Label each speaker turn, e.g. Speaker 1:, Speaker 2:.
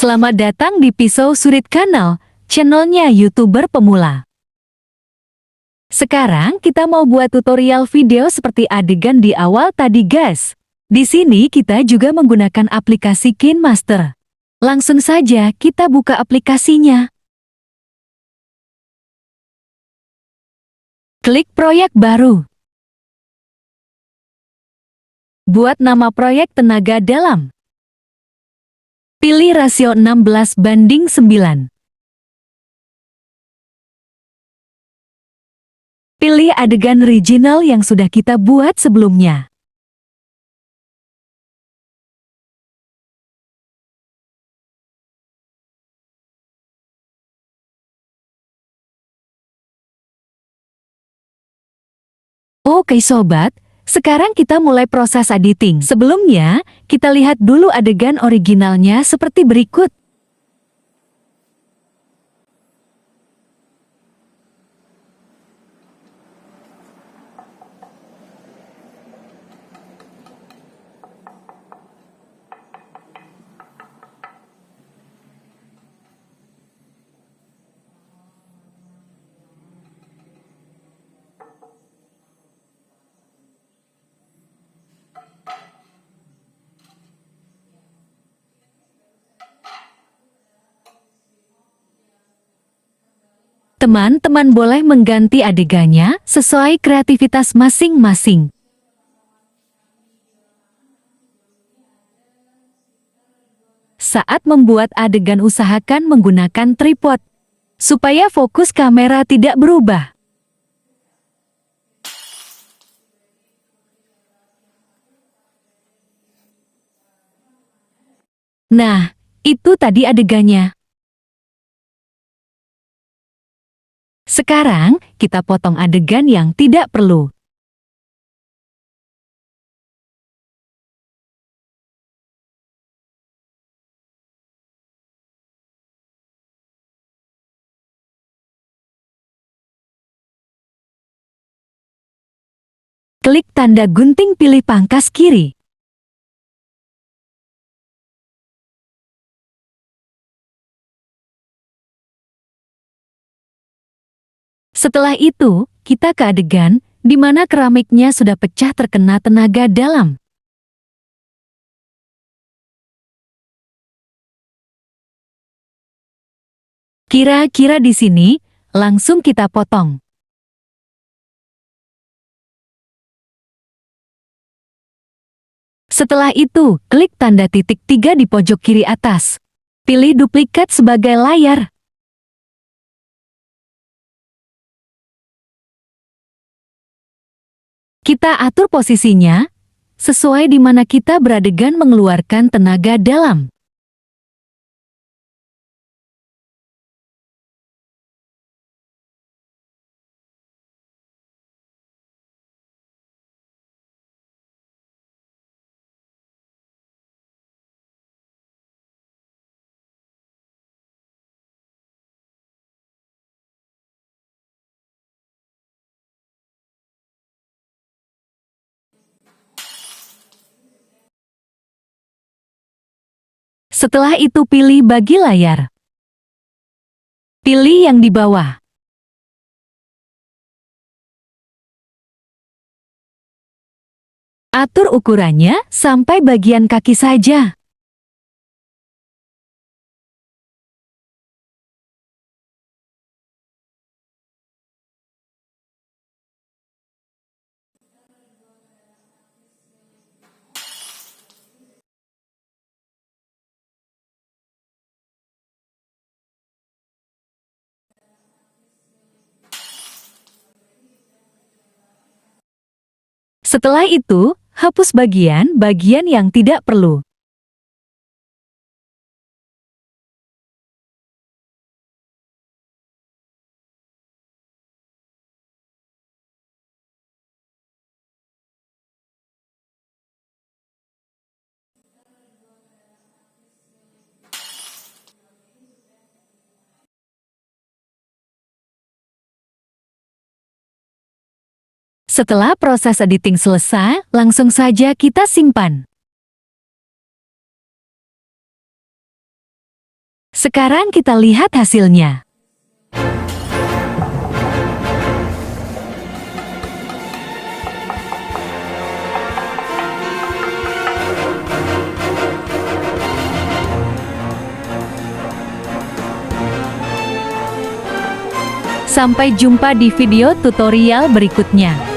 Speaker 1: Selamat datang di Pisau Surit Kanal, channelnya YouTuber pemula. Sekarang kita mau buat tutorial video seperti adegan di awal tadi guys. Di sini kita juga menggunakan aplikasi KineMaster. Langsung saja kita buka aplikasinya. Klik proyek baru. Buat nama proyek tenaga dalam. Pilih rasio 16:9. Pilih adegan original yang sudah kita buat sebelumnya. Oke sobat, sekarang kita mulai proses editing. Sebelumnya, kita lihat dulu adegan originalnya seperti berikut. Teman-teman boleh mengganti adegannya sesuai kreativitas masing-masing. Saat membuat adegan usahakan menggunakan tripod, supaya fokus kamera tidak berubah. Nah, itu tadi adegannya. Sekarang, kita potong adegan yang tidak perlu. Klik tanda gunting pilih pangkas kiri. Setelah itu, kita ke adegan, di mana keramiknya sudah pecah terkena tenaga dalam. Kira-kira di sini, langsung kita potong. Setelah itu, klik tanda titik 3 di pojok kiri atas. Pilih duplikat sebagai layar. Kita atur posisinya, sesuai di mana kita beradegan mengeluarkan tenaga dalam. Setelah itu pilih bagi layar. Pilih yang di bawah. Atur ukurannya sampai bagian kaki saja. Setelah itu, hapus bagian-bagian yang tidak perlu. Setelah proses editing selesai, langsung saja kita simpan. Sekarang kita lihat hasilnya. Sampai jumpa di video tutorial berikutnya.